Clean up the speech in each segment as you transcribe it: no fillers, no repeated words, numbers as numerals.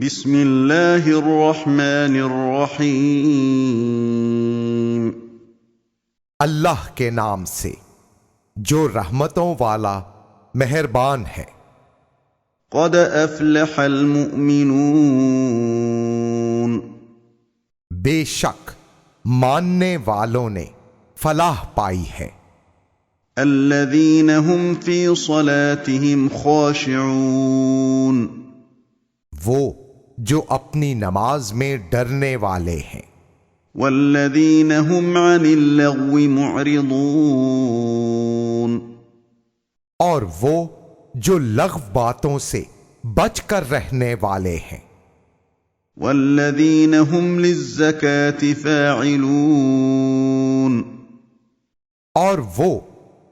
بسم اللہ الرحمن الرحیم۔ اللہ کے نام سے جو رحمتوں والا مہربان ہے۔ قد افلح المؤمنون، بے شک ماننے والوں نے فلاح پائی ہے۔ الذین هم فی صلاتهم خاشعون، وہ جو اپنی نماز میں ڈرنے والے ہیں۔ والذین هم عن اللغو معرضون، اور وہ جو لغو باتوں سے بچ کر رہنے والے ہیں۔ والذین هم للزکاة فاعلون، اور وہ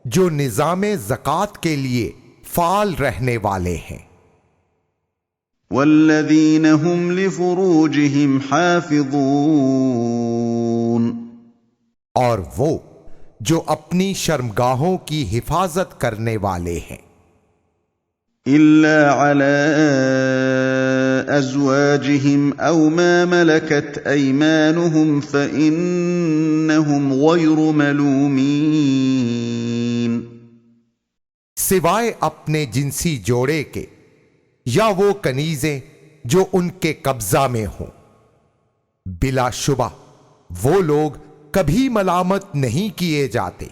جو نظام زکوٰۃ کے لیے فعال رہنے والے ہیں۔ والذین هم لفروجهم حافظون، اور وہ جو اپنی شرمگاہوں کی حفاظت کرنے والے ہیں۔ الا على ازواجهم او ما ملكت ايمانهم فانهم غير ملومين، سوائے اپنے جنسی جوڑے کے یا وہ کنیزیں جو ان کے قبضہ میں ہوں، بلا شبہ وہ لوگ کبھی ملامت نہیں کیے جاتے۔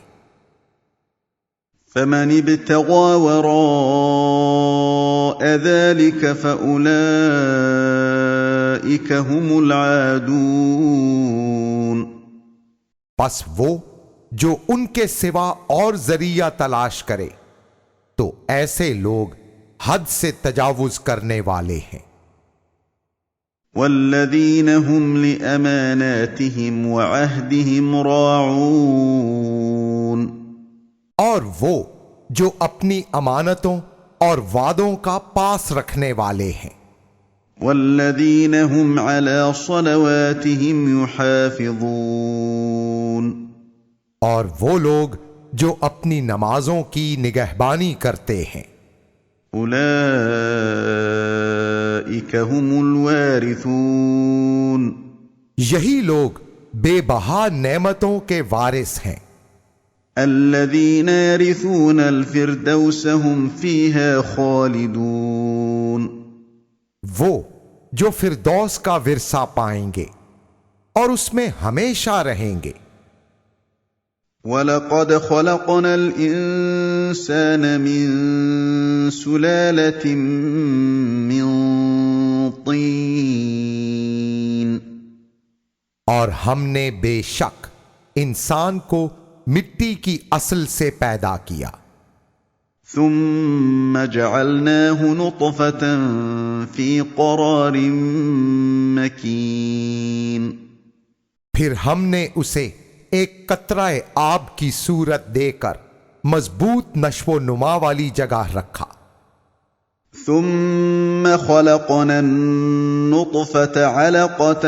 فمن ابتغى وراء ذلك فأولئك هم العادون، پس وہ جو ان کے سوا اور ذریعہ تلاش کرے تو ایسے لوگ حد سے تجاوز کرنے والے ہیں۔ والذین هم لأماناتهم وعهدهم راعون، اور وہ جو اپنی امانتوں اور وعدوں کا پاس رکھنے والے ہیں۔ والذین هم على صلواتهم يحافظون، اور وہ لوگ جو اپنی نمازوں کی نگہبانی کرتے ہیں۔ اولئک هم الوارثون، یہی لوگ بے بہا نعمتوں کے وارث ہیں۔ الذین یرثون الفردوس هم فیها خالدون، وہ جو فردوس کا ورثہ پائیں گے اور اس میں ہمیشہ رہیں گے۔ وَلَقَدْ خَلَقْنَا الْإِنسَانَ مِنْ سُلَالَةٍ مِّنْ طِينٍ، اور ہم نے بے شک انسان کو مٹی کی اصل سے پیدا کیا۔ ثُمَّ جَعَلْنَاهُ نُطْفَةً فِي قَرَارٍ مَّكِينٍ، پھر ہم نے اسے ایک قطرہ آب کی صورت دے کر مضبوط نشو و نما والی جگہ رکھا۔ ثم خلقنا النطفة علقة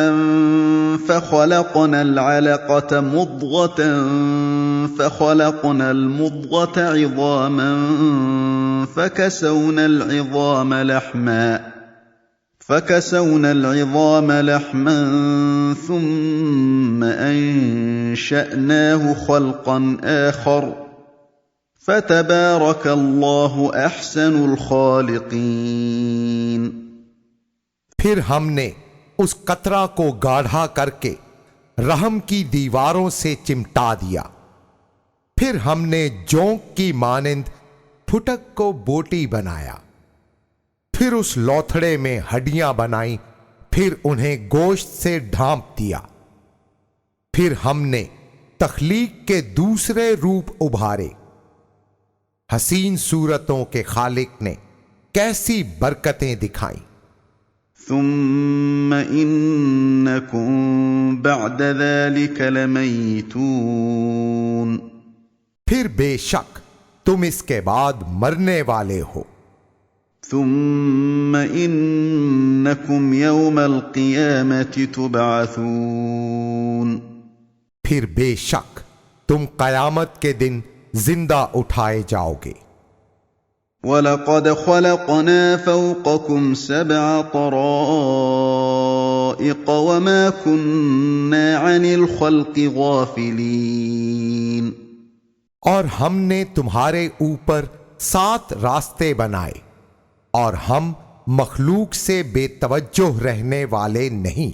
فخلقنا العلقة مضغة فخلقنا المضغة عظاما فكسونا العظام لحما ثم أنشأناه خلقا آخر فتبارك الله أحسن الخالقين، پھر ہم نے اس قطرہ کو گاڑھا کر کے رحم کی دیواروں سے چمٹا دیا، پھر ہم نے جونک کی مانند پھٹک کو بوٹی بنایا، پھر اس لوتھڑے میں ہڈیاں بنائیں، پھر انہیں گوشت سے ڈھانپ دیا، پھر ہم نے تخلیق کے دوسرے روپ ابھارے۔ حسین صورتوں کے خالق نے کیسی برکتیں دکھائیں۔ ثم انکم بعد ذلك لمیتون، پھر بے شک تم اس کے بعد مرنے والے ہو۔ ثم انکم یوم القیامة تبعثون، پھر بے شک تم قیامت کے دن زندہ اٹھائے جاؤ گے۔ وَلَقَدْ خَلَقْنَا فَوْقَكُمْ سَبْعَ طَرَائِقَ طرائق وما كنا عن الخلق غافلين اور ہم نے تمہارے اوپر 7 راستے بنائے اور ہم مخلوق سے بے توجہ رہنے والے نہیں۔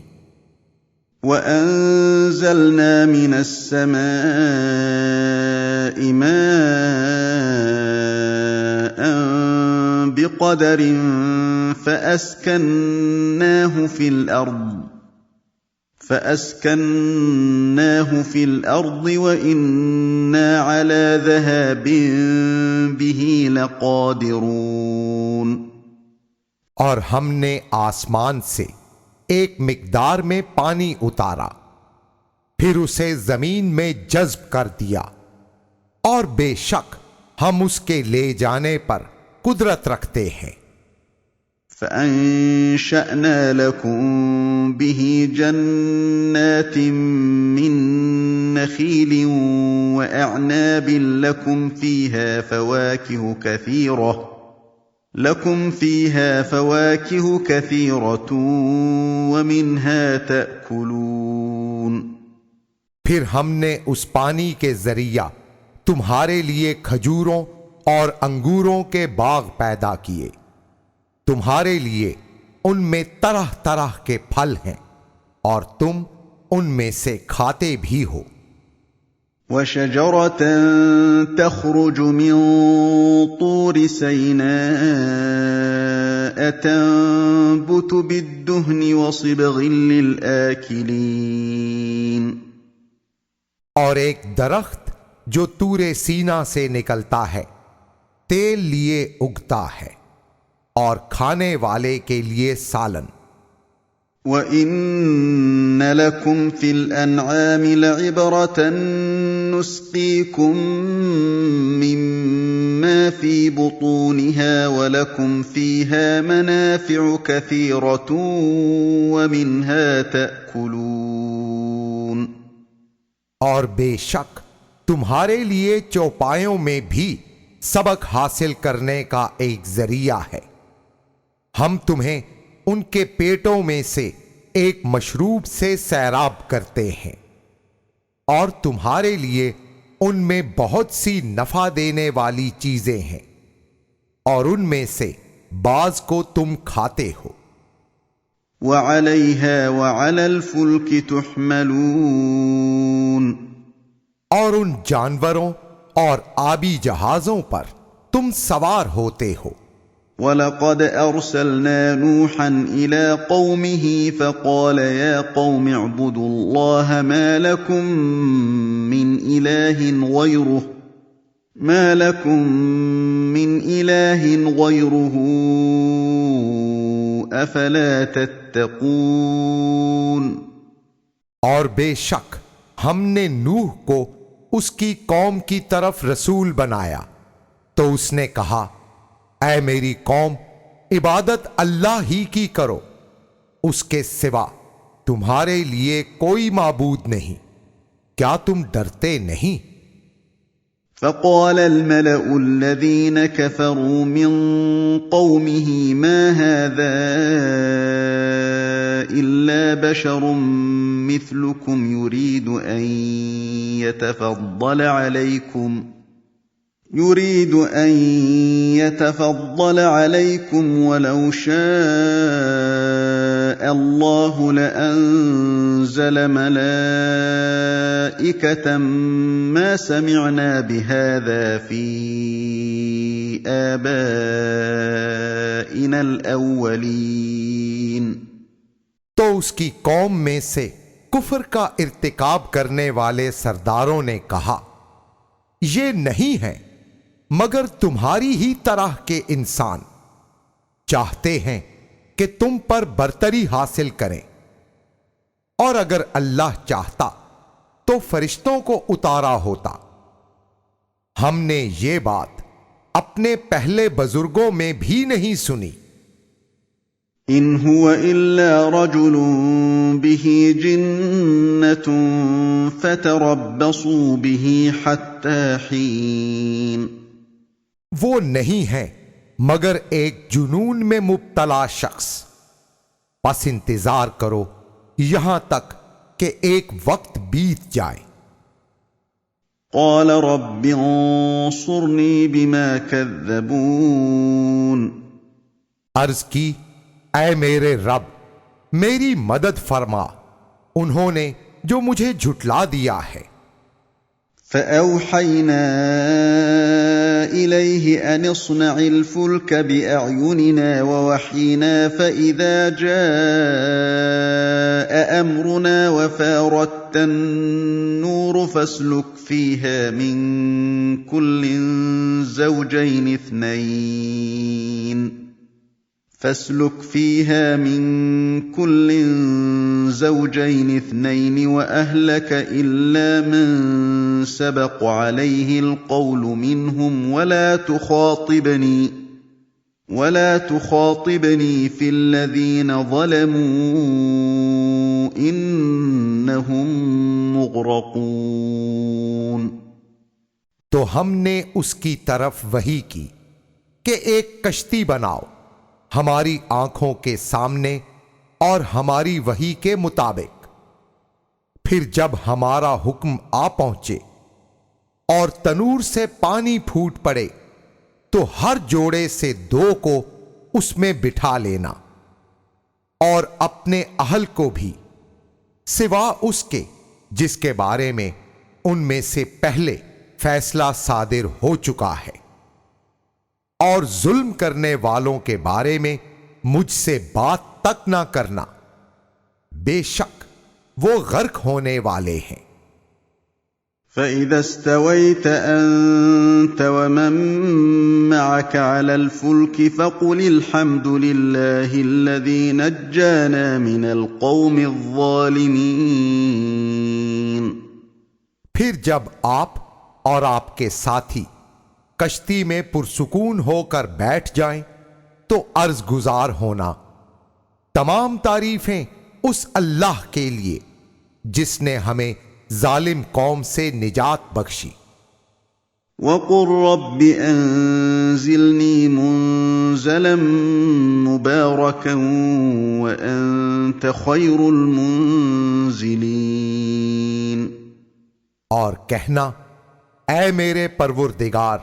وَأَنزَلْنَا مِنَ السَّمَاءِ مَاءً بِقَدَرٍ فَأَسْكَنَّاهُ فِي الْأَرْضِ وَإِنَّا عَلَى ذَهَابٍ بِهِ لَقَادِرُونَ۔ اور ہم نے آسمان سے ایک مقدار میں پانی اتارا، پھر اسے زمین میں جذب کر دیا، اور بے شک ہم اس کے لے جانے پر قدرت رکھتے ہیں۔ فَأَنشَأْنَا لَكُم بِهِ جَنَّاتٍ مِّن نَّخِيلٍ وَأَعْنَابٍ لَّكُمْ فِيهَا فَوَاكِهُ كَثِيرَةٌ وَمِنْهَا تَأْكُلُونَ۔ پھر ہم نے اس پانی کے ذریعہ تمہارے لیے کھجوروں اور انگوروں کے باغ پیدا کیے، تمہارے لیے ان میں طرح طرح کے پھل ہیں اور تم ان میں سے کھاتے بھی ہو۔ وَشَجَرَةً تَخْرُجُ مِن طُورِ سَيْنَاءَ تَنبُتُ بِالدُّهْنِ وَصِبْغٍ لِّلْآكِلِينَ۔ اور ایک درخت جو طور سینا سے نکلتا ہے، تیل لیے اگتا ہے اور کھانے والے کے لیے سالن۔ وَإِنَّ لَكُمْ فِي الْأَنْعَامِ لَعِبْرَةً نُسْقِيكُم مِّمَّا فِي بُطُونِهَا وَلَكُمْ فِيهَا مَنَافِعُ كَثِيرَةٌ وَمِنْهَا تَأْكُلُونَ۔ اور بے شک تمہارے لیے چوپایوں میں بھی سبق حاصل کرنے کا ایک ذریعہ ہے، ہم تمہیں ان کے پیٹوں میں سے ایک مشروب سے سیراب کرتے ہیں، اور تمہارے لیے ان میں بہت سی نفع دینے والی چیزیں ہیں، اور ان میں سے بعض کو تم کھاتے ہو۔ وَعَلَيْهَا وَعَلَى الْفُلْكِ تُحْمَلُونَ۔ اور ان جانوروں اور آبی جہازوں پر تم سوار ہوتے ہو۔ وَلَقَدْ أَرْسَلْنَا نُوحًا إِلَىٰ قَوْمِهِ فَقَالَ يَا قَوْمِ اعْبُدُوا اللَّهَ مَا لَكُم مِّنْ إِلَٰهٍ غَيْرُهُ أَفَلَا تَتَّقُونَ۔ اور بے شک ہم نے نوح کو اس کی قوم کی طرف رسول بنایا تو اس نے کہا، اے میری قوم، عبادت اللہ ہی کی کرو، اس کے سوا تمہارے لیے کوئی معبود نہیں، کیا تم ڈرتے نہیں؟ فقال الملأ الذين كفروا من قومه ما هذا إلا بشر مثلكم يريد أن يتفضل عليكم ولو شاء الله لأنزل ملائكة ما سمعنا بهذا في آبائنا الأولين۔ تو اس کی قوم میں سے کفر کا ارتکاب کرنے والے سرداروں نے کہا، یہ نہیں ہے مگر تمہاری ہی طرح کے انسان، چاہتے ہیں کہ تم پر برتری حاصل کریں، اور اگر اللہ چاہتا تو فرشتوں کو اتارا ہوتا۔ ہم نے یہ بات اپنے پہلے بزرگوں میں بھی نہیں سنی۔ ان هو الا رجل به جنة فتربصوا به حتى حين۔ وہ نہیں ہے مگر ایک جنون میں مبتلا شخص، پس انتظار کرو یہاں تک کہ ایک وقت بیت جائے۔ قال رب انصرنی بما كذبون۔ عرض کی، اے میرے رب میری مدد فرما، انہوں نے جو مجھے جھٹلا دیا ہے۔ فأوحينا إليه أن اصنع الفلك بأعيننا ووحينا فإذا جاء أمرنا وفارت النور فاسلك فيها من كل زوجين اثنين وأهلك إلا من سبق عليه القول منهم ولا تخاطبني في الذين ظلموا إنهم مغرقون۔ تو ہم نے اس کی طرف وحی کی کہ ایک کشتی بناؤ ہماری آنکھوں کے سامنے اور ہماری وحی کے مطابق، پھر جب ہمارا حکم آ پہنچے اور تنور سے پانی پھوٹ پڑے تو ہر جوڑے سے 2 کو اس میں بٹھا لینا، اور اپنے اہل کو بھی سوا اس کے جس کے بارے میں ان میں سے پہلے فیصلہ صادر ہو چکا ہے، اور ظلم کرنے والوں کے بارے میں مجھ سے بات تک نہ کرنا، بے شک وہ غرق ہونے والے ہیں۔ فَإِذَا اسْتَوَيْتَ أَنْتَ وَمَن مَّعَكَ عَلَى الْفُلْكِ فَقُلِ الْحَمْدُ لِلَّهِ الَّذِي نَجَّانَا مِنَ الْقَوْمِ الظَّالِمِينَ۔ پھر جب آپ اور آپ کے ساتھی کشتی میں پرسکون ہو کر بیٹھ جائیں تو عرض گزار ہونا، تمام تعریفیں اس اللہ کے لیے جس نے ہمیں ظالم قوم سے نجات بخشی۔ وَقُلْ رَبِّ أَنزِلْنِي مُنزَلًا مُبَارَكًا وَأَنْتَ خَيْرُ الْمُنزِلِينَ۔ اور کہنا، اے میرے پروردگار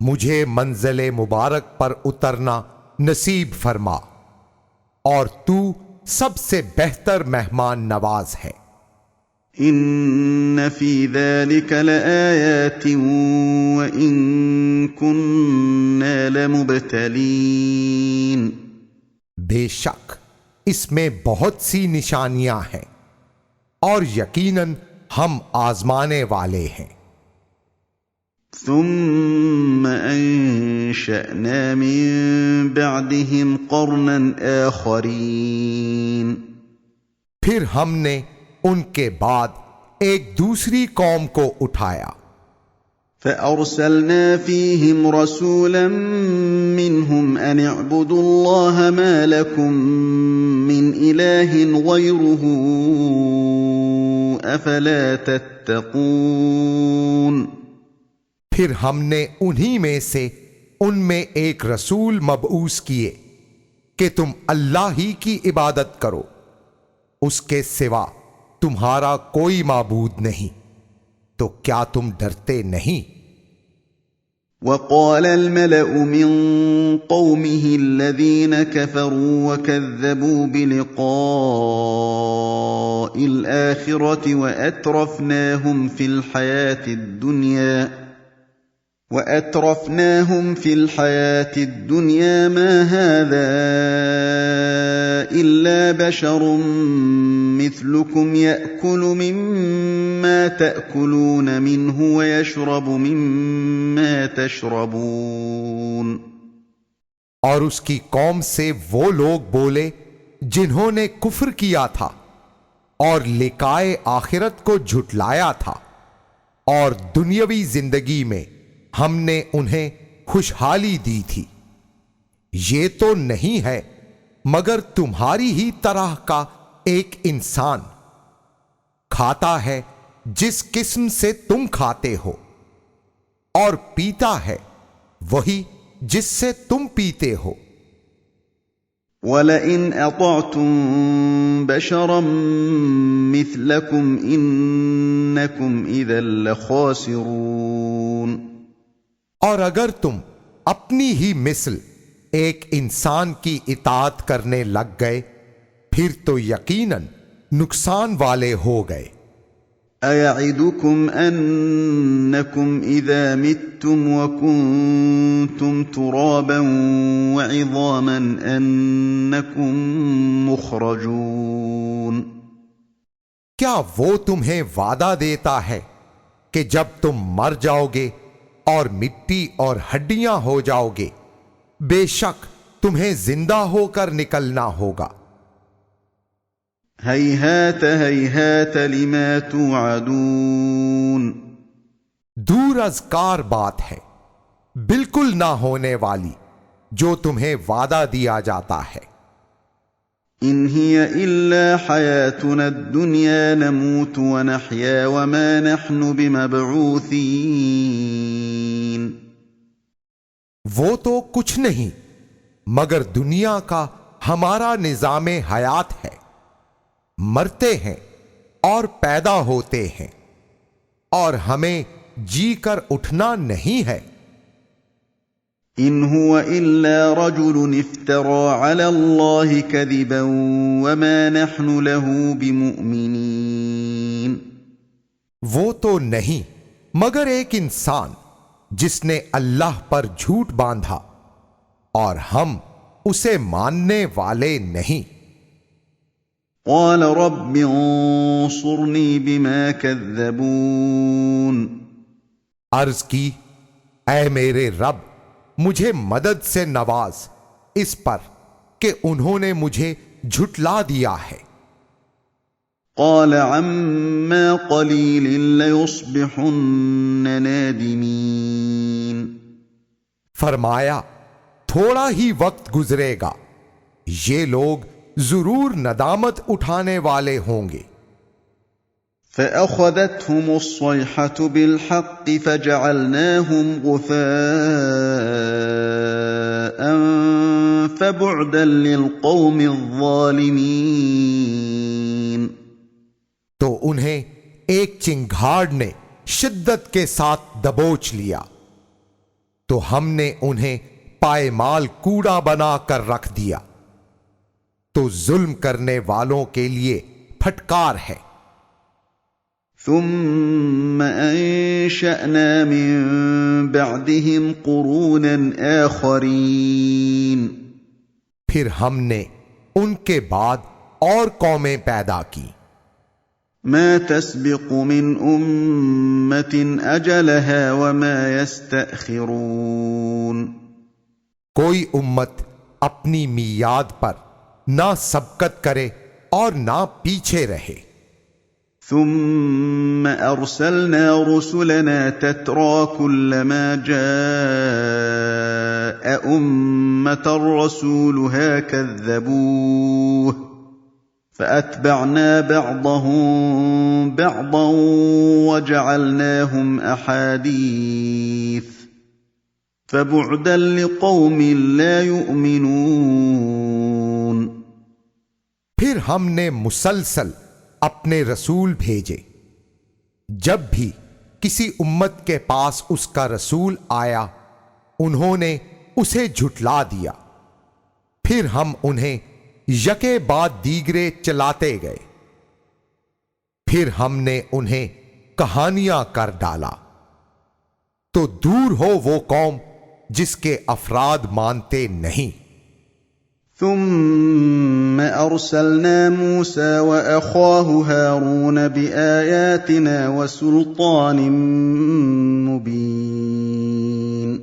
مجھے منزل مبارک پر اترنا نصیب فرما، اور تو سب سے بہتر مہمان نواز ہے۔ ان فی ذلک لآیات وإن كنا لمبتلین۔ بے شک اس میں بہت سی نشانیاں ہیں اور یقیناً ہم آزمانے والے ہیں۔ ثم انشأنا من بعدهم قرنا آخرین۔ پھر ہم نے ان کے بعد ایک دوسری قوم کو اٹھایا۔ فأرسلنا فيهم رسولا منهم أن اعبدوا الله ما لكم من إله غيره أفلا تتقون۔ پھر ہم نے انہی میں سے ان میں ایک رسول مبعوث کیے کہ تم اللہ ہی کی عبادت کرو، اس کے سوا تمہارا کوئی معبود نہیں، تو کیا تم ڈرتے نہیں؟ وقال الملأ من قومه الذين كفروا وكذبوا بلقاء الآخرة وأترفناهم في الحياة الدنيا ما هذا إلا بشر مثلكم يأكل مما تأكلون منه ويشرب مما تشربون۔ اور اس کی قوم سے وہ لوگ بولے جنہوں نے کفر کیا تھا اور لقائے آخرت کو جھٹلایا تھا، اور دنیاوی زندگی میں ہم نے انہیں خوشحالی دی تھی، یہ تو نہیں ہے مگر تمہاری ہی طرح کا ایک انسان کھاتا ہے جس قسم سے تم کھاتے ہو، اور پیتا ہے وہی جس سے تم پیتے ہو۔ وَلَئِنْ أَطَعْتُمْ بَشَرًا مِثْلَكُمْ إِنَّكُمْ إِذًا لَخَاسِرُونَ اور اگر تم اپنی ہی مثل ایک انسان کی اطاعت کرنے لگ گئے پھر تو یقیناً نقصان والے ہو گئے۔ أَيَعِدُكُمْ أَنَّكُمْ إِذَا مِتُّمْ وَكُنْتُمْ تُرَابًا وَعِظَامًا أَنَّكُمْ مُخْرَجُونَ کیا وہ تمہیں وعدہ دیتا ہے کہ جب تم مر جاؤ گے اور مٹی اور ہڈیاں ہو جاؤ گے بے شک تمہیں زندہ ہو کر نکلنا ہوگا؟ هَيْهَاتَ هَيْهَاتَ لِمَا تُوعَدُونَ دور از کار بات ہے، بالکل نہ ہونے والی جو تمہیں وعدہ دیا جاتا ہے۔ إِنْ هِيَ إِلَّا حَيَاتُنَا الدُّنْيَا نَمُوتُ وَنَحْيَا وَمَا نَحْنُ بِمَبْعُوثِينَ وہ تو کچھ نہیں مگر دنیا کا ہمارا نظام حیات ہے، مرتے ہیں اور پیدا ہوتے ہیں اور ہمیں جی کر اٹھنا نہیں ہے۔ إِنْ هُوَ إِلَّا رَجُلٌ افْتَرَىٰ عَلَى اللَّهِ كَذِبًا وَمَا نَحْنُ لَهُ بِمُؤْمِنِينَ وہ تو نہیں مگر ایک انسان جس نے اللہ پر جھوٹ باندھا اور ہم اسے ماننے والے نہیں۔ قَالَ رَبِّ انصُرْنِي بِمَا كَذَّبُونِ عرض کی اے میرے رب مجھے مدد سے نواز اس پر کہ انہوں نے مجھے جھٹلا دیا ہے۔ قَالَ عَمَّا قَلِيلٍ لَيُصْبِحُنَّ نَادِمِينَ فرمایا تھوڑا ہی وقت گزرے گا یہ لوگ ضرور ندامت اٹھانے والے ہوں گے۔ فَأَخَذَتْهُمُ الصَّيْحَةُ بِالْحَقِّ فَجَعَلْنَاهُمْ غُثَاءً فَبُعْدًا لِلْقَوْمِ الظَّالِمِينَ تو انہیں ایک چنگھاڑ نے شدت کے ساتھ دبوچ لیا تو ہم نے انہیں پائمال کوڑا بنا کر رکھ دیا، تو ظلم کرنے والوں کے لیے پھٹکار ہے۔ ثُمَّ أَنشَأْنَا مِن بَعْدِهِمْ قُرُونًا آخَرِينَ پھر ہم نے ان کے بعد اور قومیں پیدا کی۔ مَا تَسْبِقُ مِنْ أُمَّةٍ أَجَلَهَا وَمَا يَسْتَأْخِرُونَ کوئی امت اپنی میعاد پر نہ سبقت کرے اور نہ پیچھے رہے۔ ثُمَّ أَرْسَلْنَا رُسُلَنَا تَتْرَىٰ كُلَّمَا جَاءَ أُمَّةً رَّسُولُهَا كَذَّبُوهُ فَأَتْبَعْنَا بَعْضَهُم بَعْضًا وَجَعَلْنَاهُمْ أَحَادِيثَ فَبُعْدًا لِقَوْمٍ لَّا يُؤْمِنُونَ پھر ہم نے مسلسل اپنے رسول بھیجے، جب بھی کسی امت کے پاس اس کا رسول آیا انہوں نے اسے جھٹلا دیا، پھر ہم انہیں یکے بعد دیگرے چلاتے گئے، پھر ہم نے انہیں کہانیاں کر ڈالا۔ تو دور ہو وہ قوم جس کے افراد مانتے نہیں۔ ثم أرسلنا موسى وأخاه هارون بآياتنا وسلطان مبين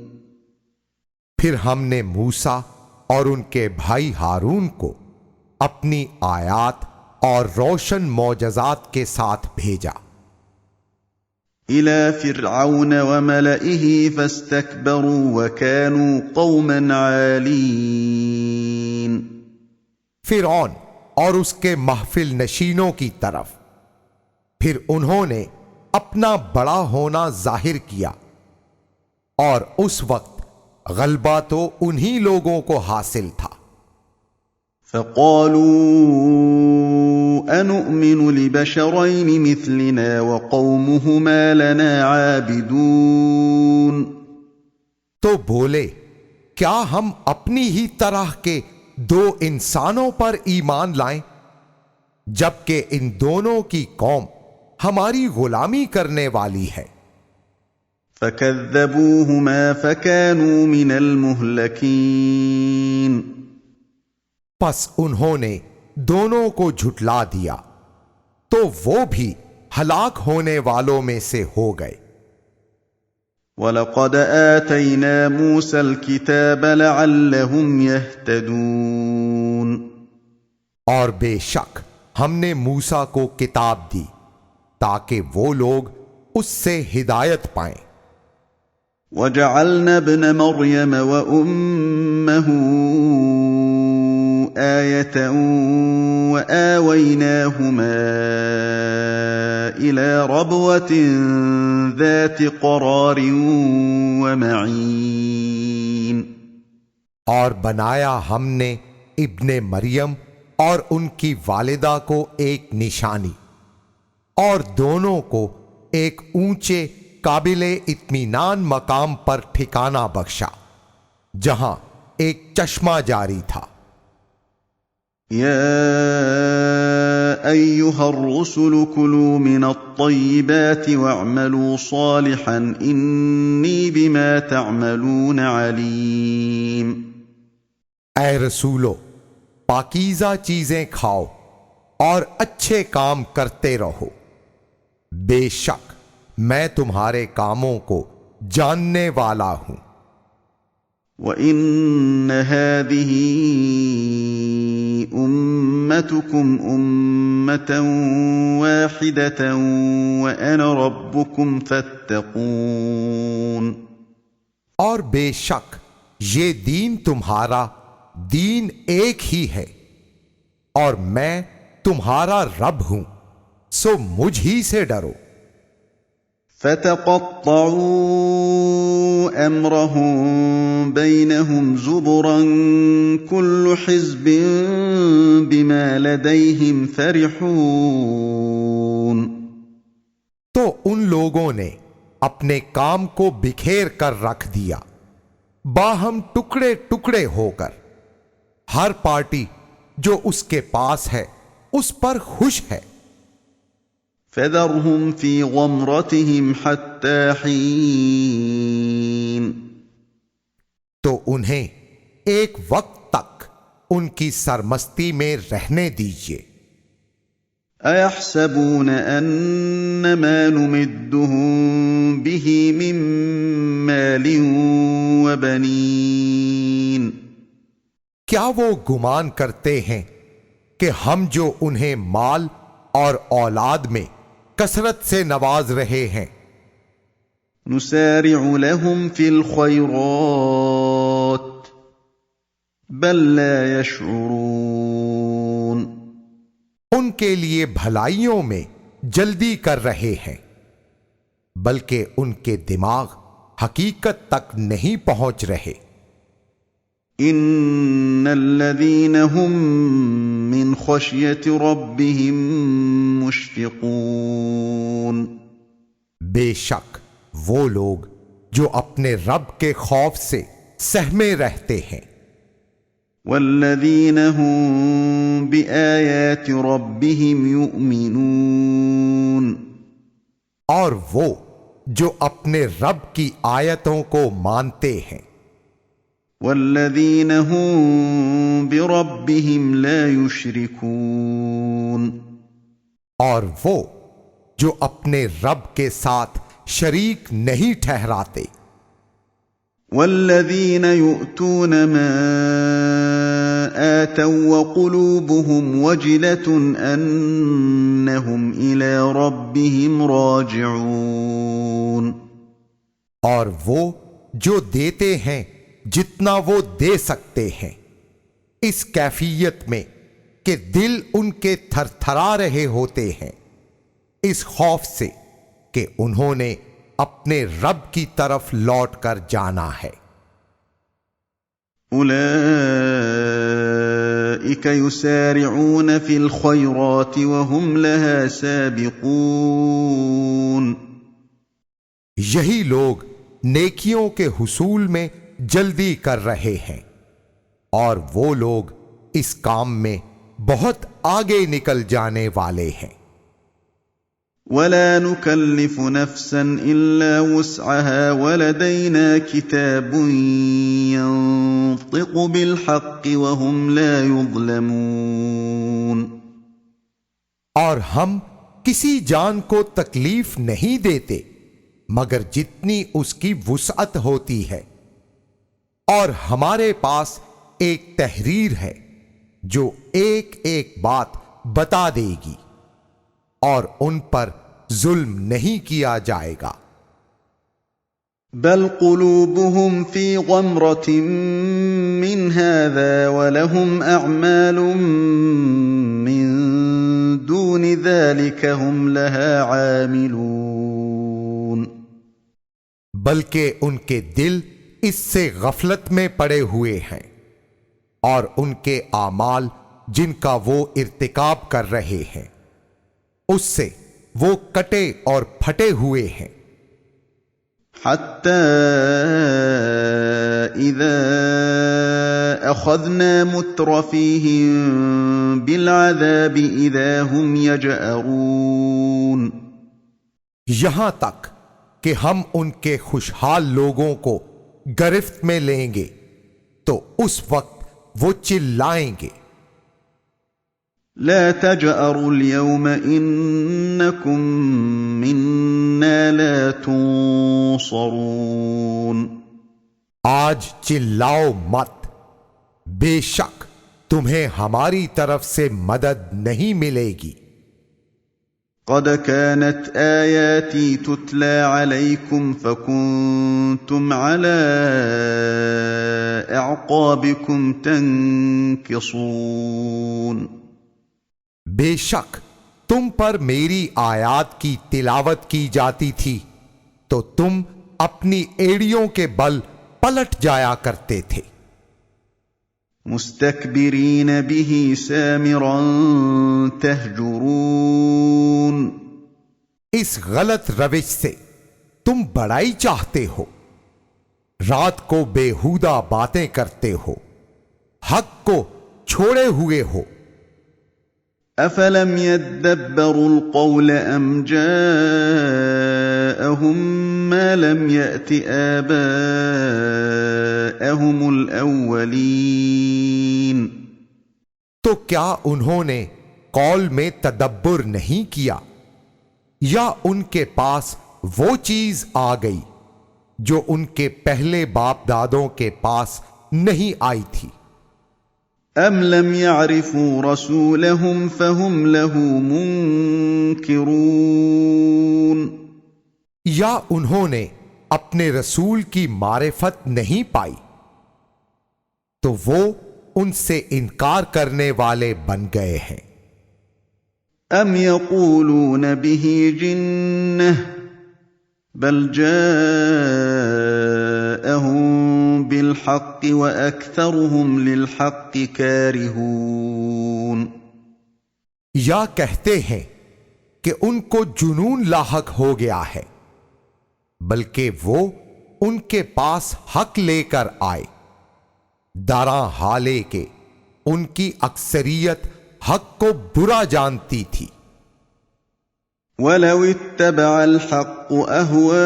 پھر ہم نے موسیٰ اور ان کے بھائی ہارون کو اپنی آیات اور روشن معجزات کے ساتھ بھیجا۔ إلى فرعون وملئه فاستكبروا وكانوا قوما عالين فرعون اور اس کے محفل نشینوں کی طرف، پھر انہوں نے اپنا بڑا ہونا ظاہر کیا، اور اس وقت غلبہ تو انہی لوگوں کو حاصل تھا۔ فقالوا أنؤمن لبشرين مثلنا وقومهما لنا عابدون تو بولے کیا ہم اپنی ہی طرح کے دو انسانوں پر ایمان لائیں جبکہ ان دونوں کی قوم ہماری غلامی کرنے والی ہے؟ فكذبوهما فكانوا من المهلكين پس انہوں نے دونوں کو جھٹلا دیا تو وہ بھی ہلاک ہونے والوں میں سے ہو گئے۔ وَلَقَدْ آتَيْنَا مُوسَى الْكِتَابَ لَعَلَّهُمْ يَهْتَدُونَ اور بے شک ہم نے موسیٰ کو کتاب دی تاکہ وہ لوگ اس سے ہدایت پائیں۔ وَجَعَلْنَا ابْنَ مَرْيَمَ وَأُمَّهُ آيَةً وَآوَيْنَاهُمَا إِلَى رَبْوَةٍ ذَاتِ قَرَارٍ وَمَعِينٍ اور بنایا ہم نے ابن مریم اور ان کی والدہ کو ایک نشانی اور دونوں کو ایک اونچے قابل اطمینان مقام پر ٹھکانہ بخشا جہاں ایک چشمہ جاری تھا۔ يا أيها الرسل كلوا من الطيبات واعملوا صالحا إني بما تعملون عليم اے رسولو پاکیزہ چیزیں کھاؤ اور اچھے کام کرتے رہو، بے شک میں تمہارے کاموں کو جاننے والا ہوں۔ وَإِنَّ هَذِهِ أُمَّتُكُمْ أُمَّةً وَاحِدَةً وَأَنَا رَبُّكُمْ فَاتَّقُونِ اور بے شک یہ دین تمہارا دین ایک ہی ہے اور میں تمہارا رب ہوں، سو مجھ ہی سے ڈرو۔ فَتَقَطَّعُوا أَمْرَهُمْ بَيْنَهُمْ زُبُرًا كُلُّ حِزْبٍ بِمَا لَدَيْهِمْ فَرِحُونَ تو ان لوگوں نے اپنے کام کو بکھیر کر رکھ دیا، باہم ٹکڑے ٹکڑے ہو کر، ہر پارٹی جو اس کے پاس ہے اس پر خوش ہے۔ فَذَرْهُمْ فِي غَمْرَتِهِمْ حَتَّى حِينٍ تو انہیں ایک وقت تک ان کی سرمستی میں رہنے دیجیے۔ أَيَحْسَبُونَ أَنَّ مَا نُمِدُّهُم بِهِ مِن مَّالٍ وَبَنِينَ کیا وہ گمان کرتے ہیں کہ ہم جو انہیں مال اور اولاد میں کثرت سے نواز رہے ہیں، نُسَارِعُ لَهُمْ فِي الْخَيْرَاتِ بَل لَّا يَشْعُرُونَ ان کے لیے بھلائیوں میں جلدی کر رہے ہیں بلکہ ان کے دماغ حقیقت تک نہیں پہنچ رہے۔ إِنَّ الَّذِينَ هُم مِّنْ خَشْيَةِ رَبِّهِم مُشْفِقُونَ بے شک وہ لوگ جو اپنے رب کے خوف سے سہمے رہتے ہیں۔ وَالَّذِينَ هُم بِآيَاتِ رَبِّهِمْ يُؤْمِنُونَ اور وہ جو اپنے رب کی آیتوں کو مانتے ہیں۔ وَالَّذِينَ هُم بِرَبِّهِمْ لَا يُشْرِكُونَ اور وہ جو اپنے رب کے ساتھ شریک نہیں ٹھہراتے۔ وَالَّذِينَ يُؤْتُونَ مَا آتَوا وَقُلُوبُهُمْ وَجِلَةٌ أَنَّهُمْ إِلَى رَبِّهِمْ رَاجِعُونَ اور وہ جو دیتے ہیں جتنا وہ دے سکتے ہیں، اس کیفیت میں کہ دل ان کے تھر تھرا رہے ہوتے ہیں، اس خوف سے کہ انہوں نے اپنے رب کی طرف لوٹ کر جانا ہے۔ أُولَئِكَ أولئك يسارعون في الخيرات وهم لها سابقون. یہی لوگ نیکیوں کے حصول میں جلدی کر رہے ہیں اور وہ لوگ اس کام میں بہت آگے نکل جانے والے ہیں. ولا نكلف نفسا إلا وسعها ولدينا كتاب ينطق بالحق وهم لا يظلمون. اور ہم کسی جان کو تکلیف نہیں دیتے مگر جتنی اس کی وسعت ہوتی ہے، اور ہمارے پاس ایک تحریر ہے جو ایک ایک بات بتا دے گی اور ان پر ظلم نہیں کیا جائے گا. بل قلوبهم في غمرة من هذا ولهم أعمال من دون ذلك هم لها عاملون. بلکہ ان کے دل اس سے غفلت میں پڑے ہوئے ہیں اور ان کے اعمال جن کا وہ ارتکاب کر رہے ہیں اس سے وہ کٹے اور پھٹے ہوئے ہیں. حتى إذا أخذنا مترفيهم بالعذاب إذا هم يجأرون. یہاں تک کہ ہم ان کے خوشحال لوگوں کو گرفت میں لیں گے تو اس وقت وہ چلائیں گے. لا تجأروا اليوم إنكم منا لا تنصرون. آج چلاؤ مت، بے شک تمہیں ہماری طرف سے مدد نہیں ملے گی. قد كانت آياتي تتلى عليكم فكنتم على أعقابكم تنكصون. بے شک تم پر میری آیات کی تلاوت کی جاتی تھی تو تم اپنی ایڑیوں کے بل پلٹ جایا کرتے تھے. مستكبرين به سامرا تهجرون. اس غلط روش سے تم بڑائی چاہتے ہو، رات کو بیہودہ باتیں کرتے ہو، حق کو چھوڑے ہوئے ہو. افلم يدبروا القول ام جاءهم ما لم يأت آباءهم الاولین. تو کیا انہوں نے قول میں تدبر نہیں کیا یا ان کے پاس وہ چیز آ گئی جو ان کے پہلے باپ دادوں کے پاس نہیں آئی تھی؟ ام لم يعرفوا رسولهم فهم له منکرون. یا انہوں نے اپنے رسول کی معرفت نہیں پائی تو وہ ان سے انکار کرنے والے بن گئے ہیں. ام يقولون به جنة بل جاءهم بالحق وأكثرهم للحق كارهون. یا کہتے ہیں کہ ان کو جنون لاحق ہو گیا ہے، بلکہ وہ ان کے پاس حق لے کر آئے، داراں حالے کہ ان کی اکثریت حق کو برا جانتی تھی. وَلَوِ اتَّبَعَ الْحَقُّ أَهْوَاءَهُمْ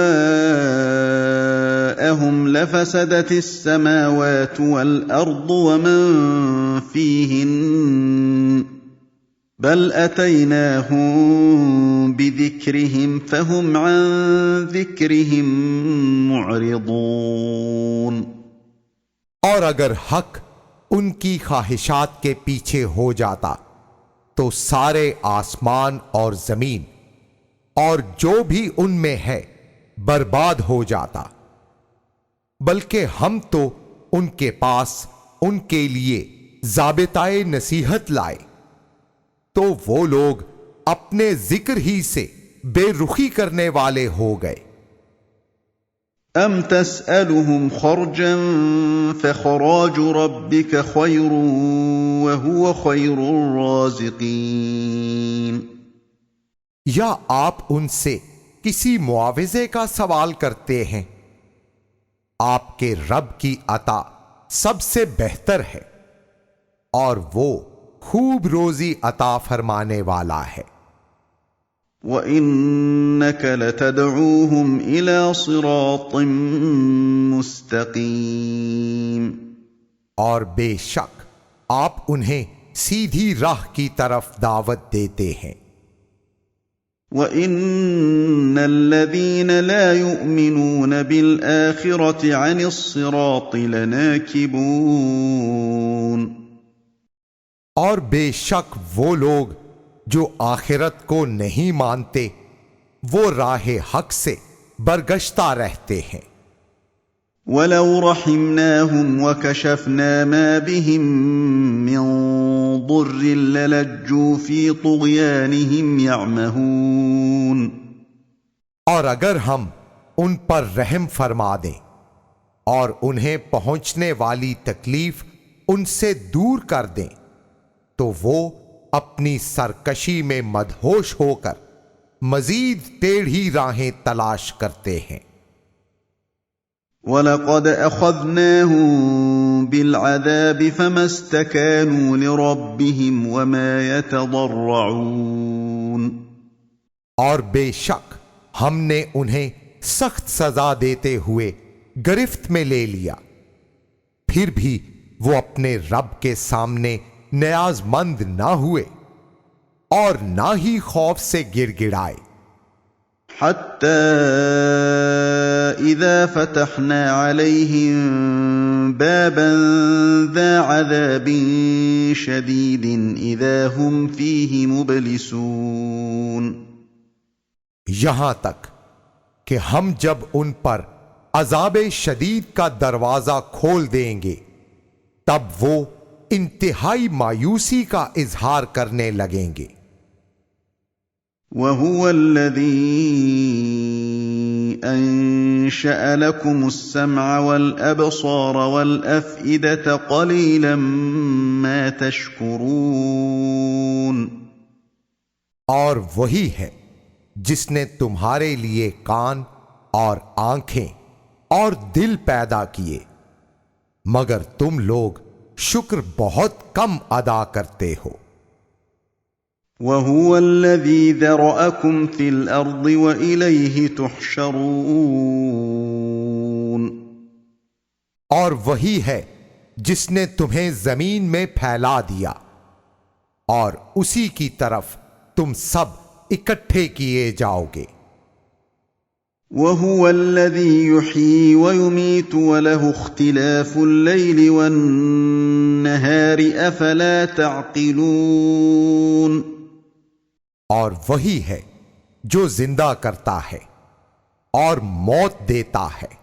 لَفَسَدَتِ السَّمَاوَاتُ وَالْأَرْضُ وَمَن فِيهِنَّ بَلْ أَتَيْنَاهُم بِذِكْرِهِمْ فَهُمْ عَن ذِكْرِهِمْ مُعْرِضُونَ. اور اگر حق ان کی خواہشات کے پیچھے ہو جاتا تو سارے آسمان اور زمین اور جو بھی ان میں ہے برباد ہو جاتا، بلکہ ہم تو ان کے پاس ان کے لیے ضابطۂ نصیحت لائے تو وہ لوگ اپنے ذکر ہی سے بے رخی کرنے والے ہو گئے. ام تسألهم خرجا فخراج ربك خير وهو خير الرازقين. یا آپ ان سے کسی معاوضے کا سوال کرتے ہیں؟ آپ کے رب کی عطا سب سے بہتر ہے اور وہ خوب روزی عطا فرمانے والا ہے. وَإِنَّكَ لَتَدْعُوهُمْ إِلَى صِرَاطٍ مُسْتَقِيمٍ. اور بے شک آپ انہیں سیدھی راہ کی طرف دعوت دیتے ہیں. وَإِنَّ الَّذِينَ لَا يُؤْمِنُونَ بِالْآخِرَةِ عَنِ الصِّرَاطِ لَنَاكِبُونَ. اور بے شک وہ لوگ جو آخرت کو نہیں مانتے وہ راہ حق سے برگشتہ رہتے ہیں. وَلَوْ رَحِمْنَاهُمْ وَكَشَفْنَا مَا بِهِمْ مِنْ ضُرٍّ لَلَجُّوا فِي طُغْيَانِهِمْ يَعْمَهُونَ. اور اگر ہم ان پر رحم فرما دیں اور انہیں پہنچنے والی تکلیف ان سے دور کر دیں تو وہ اپنی سرکشی میں مدہوش ہو کر مزید ٹیڑھی راہیں تلاش کرتے ہیں. وَلَقَدْ أَخَذْنَاهُمْ بِالْعَذَابِ فَمَا اسْتَكَانُوا لِرَبِّهِمْ وَمَا يَتَضَرَّعُونَ. اور بے شک ہم نے انہیں سخت سزا دیتے ہوئے گرفت میں لے لیا پھر بھی وہ اپنے رب کے سامنے نیاز مند نہ ہوئے اور نہ ہی خوف سے گر گڑائے. حَتَّى إِذَا فَتَحْنَا عَلَيْهِمْ بَابًا ذَا عَذَابٍ شَدِيدٍ إِذَا هُمْ فِيهِ مُبْلِسُونَ. یہاں تک کہ ہم جب ان پر عذاب شدید کا دروازہ کھول دیں گے تب وہ انتہائی مایوسی کا اظہار کرنے لگیں گے. وَهُوَ الَّذِي أَنشَأَ لَكُمُ السَّمْعَ وَالْأَبْصَارَ وَالْأَفْئِدَةَ قَلِيلًا مَا تَشْكُرُونَ. اور وہی ہے جس نے تمہارے لیے کان اور آنکھیں اور دل پیدا کیے مگر تم لوگ شکر بہت کم ادا کرتے ہو. وَهُوَ الَّذِي ذَرَأَكُمْ فِي الْأَرْضِ وَإِلَيْهِ تُحْشَرُونَ. اور وہی ہے جس نے تمہیں زمین میں پھیلا دیا اور اسی کی طرف تم سب اکٹھے کیے جاؤ گے. وَهُوَ الَّذِي يُحْيِي وَيُمِيتُ وَلَهُ اخْتِلَافُ اللَّيْلِ وَالنَّهَارِ أَفَلَا تَعْقِلُونَ. اور وہی ہے جو زندہ کرتا ہے اور موت دیتا ہے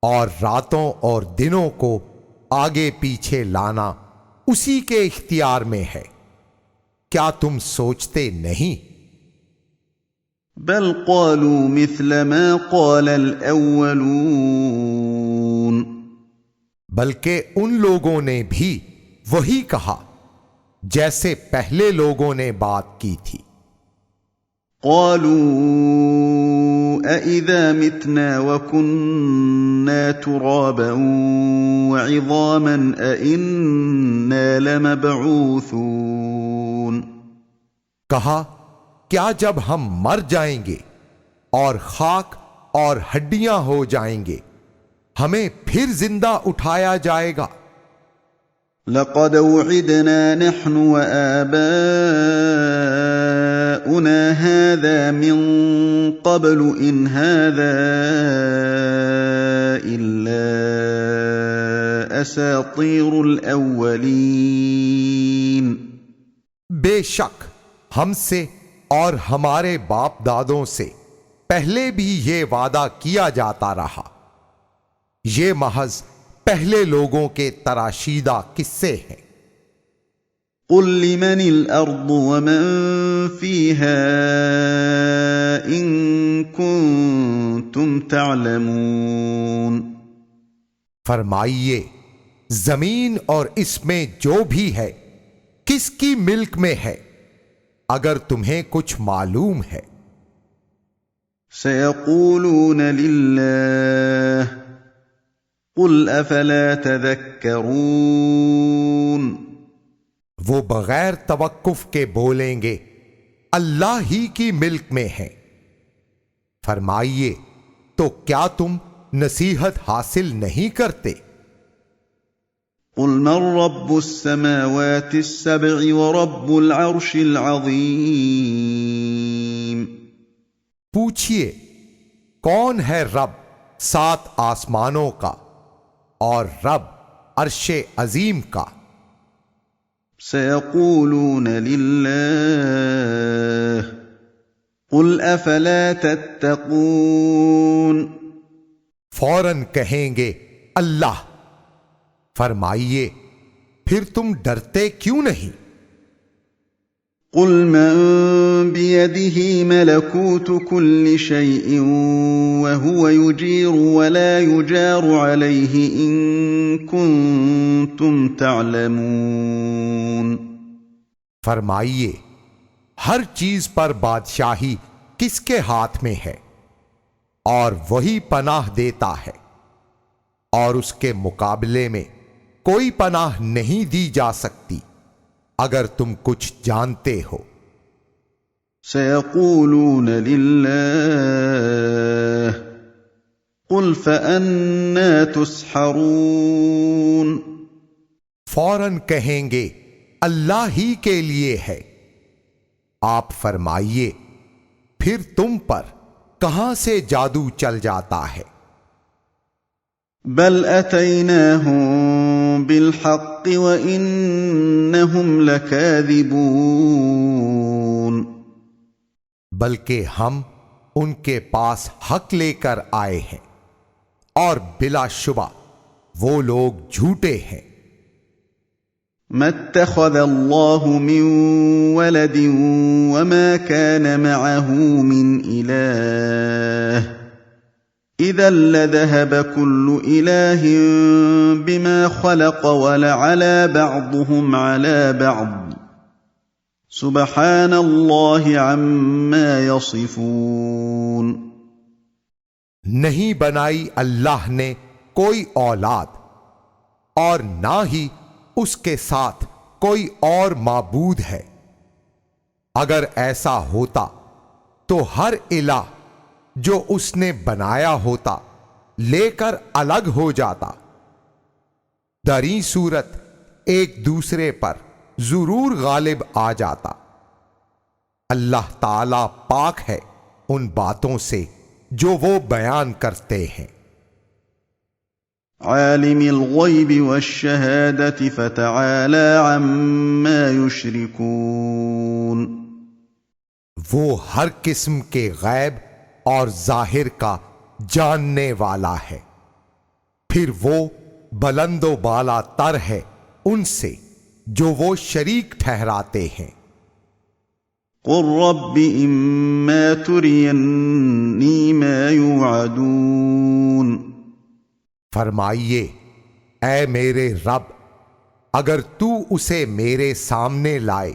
اور راتوں اور دنوں کو آگے پیچھے لانا اسی کے اختیار میں ہے. کیا تم سوچتے نہیں؟ بل قالوا مثل ما قال الأولون. بلکہ ان لوگوں نے بھی وہی کہا جیسے پہلے لوگوں نے بات کی تھی. قالوا أَإِذَا مِتْنَا وَكُنَّا تُرَابًا وَعِظَامًا أَإِنَّا لَمَبْعُوثُونَ. کہا کیا جب ہم مر جائیں گے اور خاک اور ہڈیاں ہو جائیں گے ہمیں پھر زندہ اٹھایا جائے گا. لقد وعدنا نحن وآباؤنا هذا من قبل إن هذا إلا أساطير الأولين. بے شک ہم سے اور ہمارے باپ دادوں سے پہلے بھی یہ وعدہ کیا جاتا رہا یہ محض پہلے لوگوں کے تراشیدہ قصے ہیں. قل لمن الأرض ومن فيها إن كنتم تعلمون. فرمائیے زمین اور اس میں جو بھی ہے کس کی ملک میں ہے، اگر تمہیں کچھ معلوم ہے۔ سيقولون لله قل افلا تذكرون، وہ بغیر توقف کے بولیں گے اللہ ہی کی ملک میں ہے۔ فرمائیے تو کیا تم نصیحت حاصل نہیں کرتے؟ قل من رب السماوات السبع ورب العرش العظيم، پوچھئے کون ہے رب 7 آسمانوں کا اور رب عرش عظیم کا؟ سيقولون لله قل افلا تتقون، فوراً کہیں گے اللہ۔ فرمائیے پھر تم ڈرتے کیوں نہیں؟ قل من بيده ملكوت كل شيء وهو يجير ولا يجار عليه إن كنتم تعلمون، فرمائیے ہر چیز پر بادشاہی کس کے ہاتھ میں ہے اور وہی پناہ دیتا ہے، اور اس کے مقابلے میں کوئی پناہ نہیں دی جا سکتی اگر تم کچھ جانتے ہو۔ سيقولون لله قل فأنا تسحرون، فوراً کہیں گے اللہ ہی کے لیے ہے۔ آپ فرمائیے پھر تم پر کہاں سے جادو چل جاتا ہے؟ بل اتيناهم بالحق وانهم لكاذبون، بلکہ ہم ان کے پاس حق لے کر آئے ہیں اور بلا شبہ وہ لوگ جھوٹے ہیں۔ ما اتخذ الله من ولد وما كان معه من إله إذا لذهب كل إله بما خلق ولعلى بعضهم على بعض سبحان الله عما يصفون۔ نہیں بنائی اللہ نے کوئی اولاد اور نہ ہی اس کے ساتھ کوئی اور معبود ہے، اگر ایسا ہوتا تو ہر الہ جو اس نے بنایا ہوتا لے کر الگ ہو جاتا، دری صورت ایک دوسرے پر ضرور غالب آ جاتا۔ اللہ تعالی پاک ہے ان باتوں سے جو وہ بیان کرتے ہیں۔ عالم الغیب والشہادۃ فتعالی عما یشرکون، وہ ہر قسم کے غیب اور ظاہر کا جاننے والا ہے، پھر وہ بلند و بالا تر ہے ان سے جو وہ شریک ٹھہراتے ہیں۔ قل رب اما ترینی ما یوعدون، فرمائیے اے میرے رب اگر تو اسے میرے سامنے لائے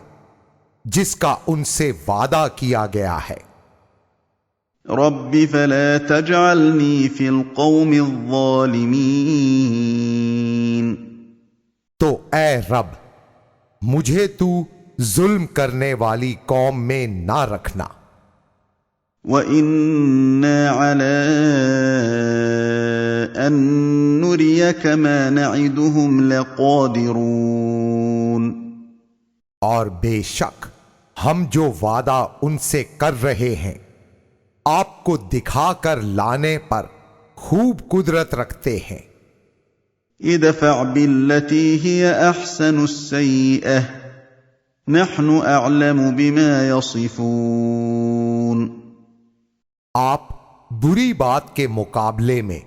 جس کا ان سے وعدہ کیا گیا ہے۔ رب فلا تجعلنی فی القوم الظالمین، تو اے رب مجھے تو ظلم کرنے والی قوم میں نہ رکھنا۔ وَإِنَّا عَلَىٰ أَن نُّرِيَكَ مَا نَعِدُهُمْ لَقَادِرُونَ، اور بے شک ہم جو وعدہ ان سے کر رہے ہیں آپ کو دکھا کر لانے پر خوب قدرت رکھتے ہیں۔ ادفع بالتي هي احسن السيئة نحن اعلم بما يصفون، آپ بری بات کے مقابلے میں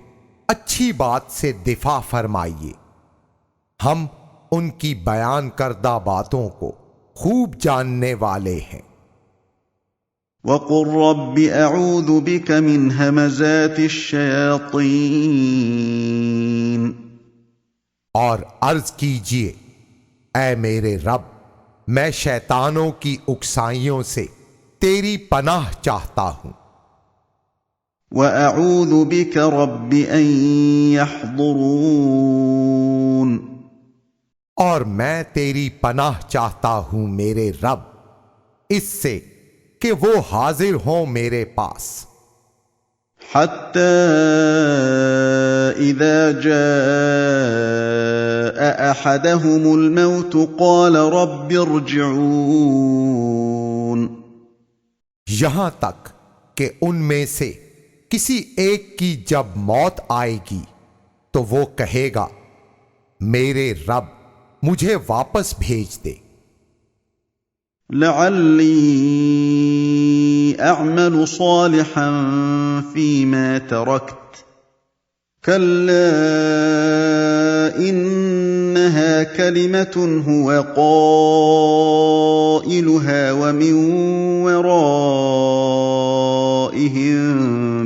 اچھی بات سے دفاع فرمائیے، ہم ان کی بیان کردہ باتوں کو خوب جاننے والے ہیں۔ وقل رب اعوذ بك من همزات الشياطين، اور عرض کیجئے اے میرے رب میں شیطانوں کی اکسائیوں سے تیری پناہ چاہتا ہوں وَأَعُوذُ بِكَ رَبِّ أَن يَحْضُرُونَ اور میں تیری پناہ چاہتا ہوں میرے رب اس سے کہ وہ حاضر ہوں میرے پاس حَتَّى إِذَا جَاءَ أَحَدَهُمُ الْمَوْتُ قَالَ رَبِّ ارْجِعُونَ یہاں تک کہ ان میں سے کسی ایک کی جب موت آئے گی تو وہ کہے گا میرے رب مجھے واپس بھیج دے لَعَلِّي أَعْمَلُ صَالِحًا فِيمَا تَرَكْتُ كَلَّا إِنَّهَا كَلِمَةٌ هُوَ قَائِلُهَا وَمِن وَرَائِهِم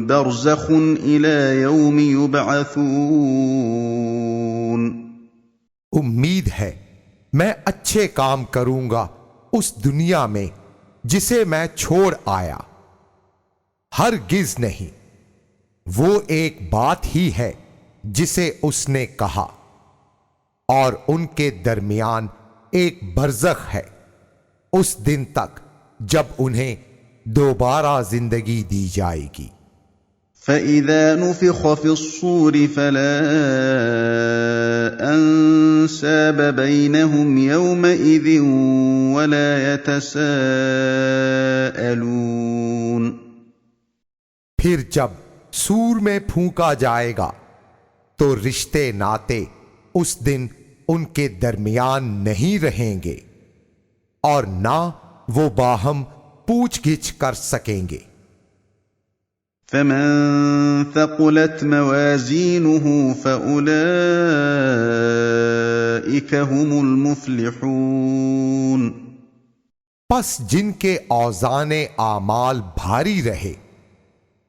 بَرْزَخٌ إِلَى يَوْمِ يُبْعَثُونَ امید ہے میں اچھے کام کروں گا اس دنیا میں جسے میں چھوڑ آیا ہرگز نہیں وہ ایک بات ہی ہے جسے اس نے کہا اور ان کے درمیان ایک برزخ ہے اس دن تک جب انہیں دوبارہ زندگی دی جائے گی فَإِذَا نُفِخَ فِي الصُّورِ فَلَا أَنْسَابَ بَيْنَهُمْ يَوْمَئِذٍ وَلَا يَتَسَاءَلُونَ پھر جب سور میں پھونکا جائے گا تو رشتے ناتے اس دن ان کے درمیان نہیں رہیں گے اور نہ وہ باہم پوچھ گچھ کر سکیں گے فَمَن ثَقُلَتْ مَوَازِينُهُ فَأُولَئِكَ هُمُ الْمُفْلِحُونَ پس جن کے اوزان اعمال بھاری رہے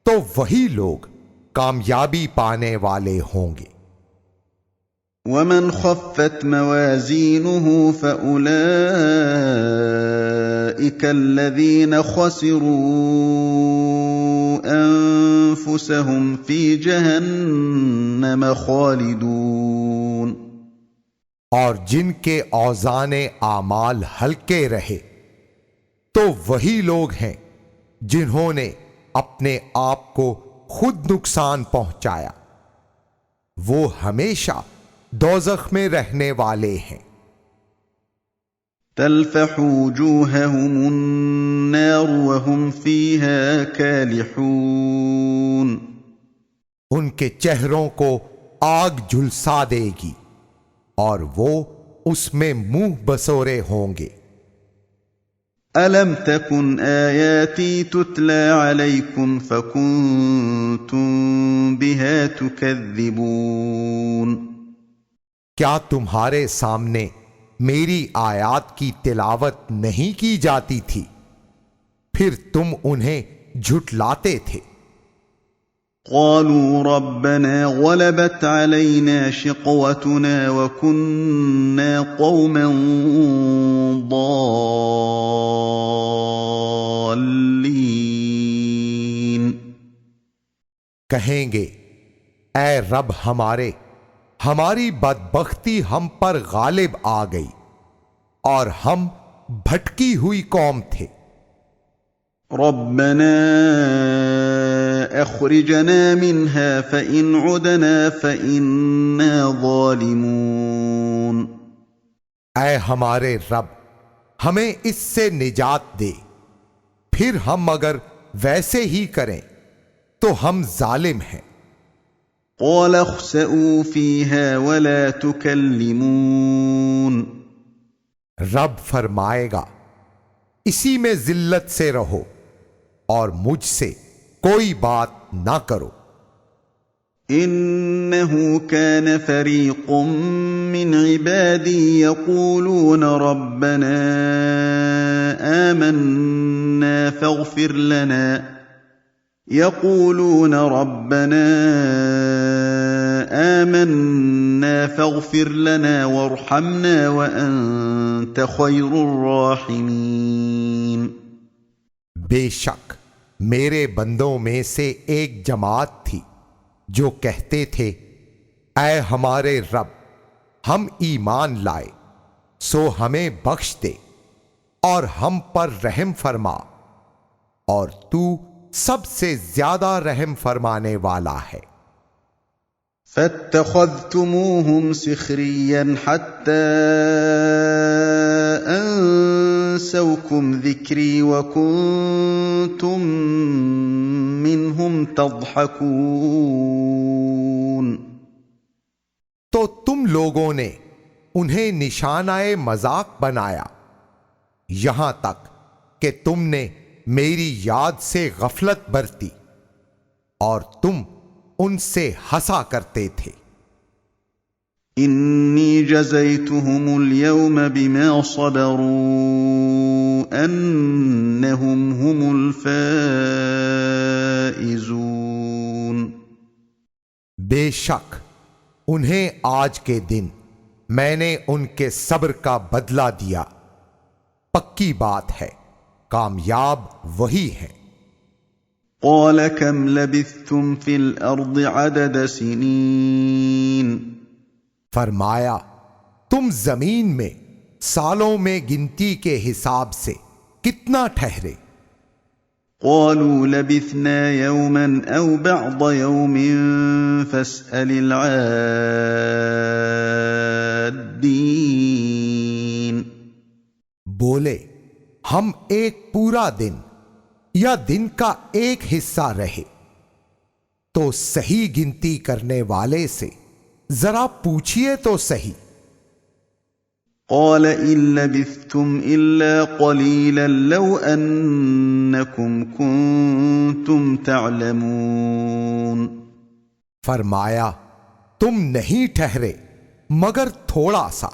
تو وہی لوگ کامیابی پانے والے ہوں گے وَمَنْ خَفَّتْ مَوَازِينُهُ فَأُولَئِكَ الَّذِينَ خَسِرُوا أَنفُسَهُمْ فِي جَهَنَّمَ خَالِدُونَ اور جن کے اوزان اعمال ہلکے رہے تو وہی لوگ ہیں جنہوں نے اپنے آپ کو خود نقصان پہنچایا وہ ہمیشہ دوزخ میں رہنے والے ہیں تلفح وجوههم النار وهم فيها كالحون ان کے چہروں کو آگ جھلسا دے گی اور وہ اس میں منہ بسورے ہوں گے أَلَمْ تَكُنْ آيَاتِي تُتْلَى عَلَيْكُمْ فَكُنْتُمْ بِهَا تُكَذِّبُونَ کیا تمہارے سامنے میری آیات کی تلاوت نہیں کی جاتی تھی پھر تم انہیں جھٹلاتے تھے قالوا ربنا غلبت علينا شقوتنا وكنا قوما ضالين کہیں گے اے رب ہماری بدبختی ہم پر غالب آ گئی اور ہم بھٹکی ہوئی قوم تھے ربنا اخرجنا منها فإن عدنا فإنا ظالمون اے ہمارے رب ہمیں اس سے نجات دے پھر ہم اگر ویسے ہی کریں تو ہم ظالم ہیں قال اخسئوا فيها ولا تكلمون رب فرمائے گا اسی میں ذلت سے رہو اور مجھ سے کوئی بات نہ کرو انه كان فريق من عبادي يقولون ربنا آمنا فاغفر لنا يقولون ربنا آمنا فاغفر لنا وارحمنا وأنت خير الراحمين۔ بے شک میرے بندوں میں سے ایک جماعت تھی جو کہتے تھے اے ہمارے رب ہم ایمان لائے سو ہمیں بخش دے اور ہم پر رحم فرما اور تو سب سے زیادہ رحم فرمانے والا ہے۔ فاتخذتموهم سخريا حتى أنسوكم ذكري وكنتم منهم تضحكون۔ تو تم لوگوں نے انہیں نشانۂ مذاق بنایا یہاں تک کہ تم نے میری یاد سے غفلت برتی اور تم ان سے ہنسا کرتے تھے۔ انی جزیتهم اليوم بما صبروا انہم هم الفائزون۔ بے شک انہیں آج کے دن میں نے ان کے صبر کا بدلہ دیا، پکی بات ہے کامیاب وہی ہے۔ قال كم لبثتم في الارض عدد سنين؟ فرمایا تم زمین میں سالوں میں گنتی کے حساب سے کتنا ٹھہرے؟ قالوا لبثنا يوما او بعض يوم فاسأل العادين۔ بولے ہم ایک پورا دن یا دن کا ایک حصہ رہے تو صحیح گنتی کرنے والے سے ذرا پوچھئے تو صحیح۔ قال ان لبثتم الا قليلا لو انكم كنتم تعلمون۔ فرمایا تم نہیں ٹھہرے مگر تھوڑا سا،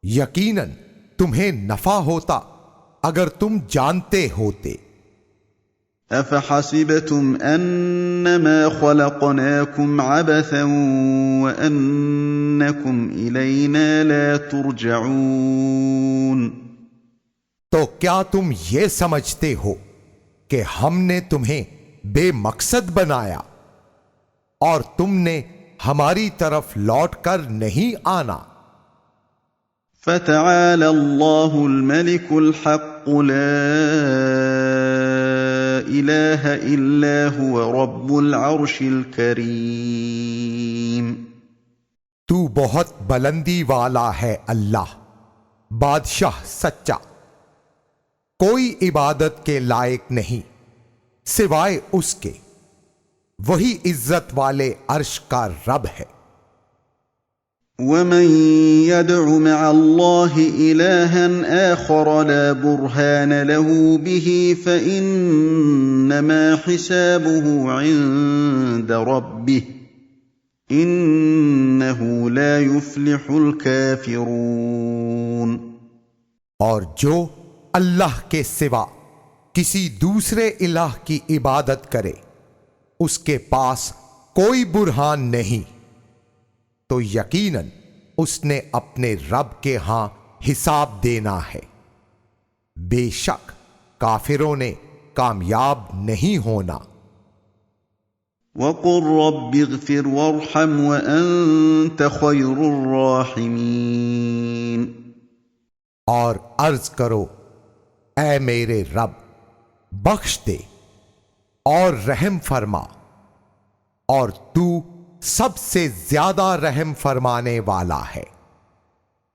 یقیناً تمہیں نفع ہوتا اگر تم جانتے ہوتے۔ افحسبتم انما خلقناكم عبثا وانكم الینا لا ترجعون۔ تو کیا تم یہ سمجھتے ہو کہ ہم نے تمہیں بے مقصد بنایا اور تم نے ہماری طرف لوٹ کر نہیں آنا؟ فتعالى الله الملك الحق لا إله إلا هو رب العرش الكريم۔ تو بہت بلندی والا ہے اللہ، بادشاہ سچا، کوئی عبادت کے لائق نہیں سوائے اس کے، وہی عزت والے عرش کا رب ہے۔ ومن يدع مع الله إلها آخر لا برهان له به فإنما حسابه عند ربه إنه لا يفلح الكافرون۔ اور جو اللہ کے سوا کسی دوسرے الہ کی عبادت کرے اس کے پاس کوئی برہان نہیں تو یقیناً اس نے اپنے رب کے ہاں حساب دینا ہے، بے شک کافروں نے کامیاب نہیں ہونا۔ وقل رب اغفر وارحم وأنت خير الراحمين۔ اور عرض کرو اے میرے رب بخش دے اور رحم فرما اور تو سب سے زیادہ رحم فرمانے والا ہے۔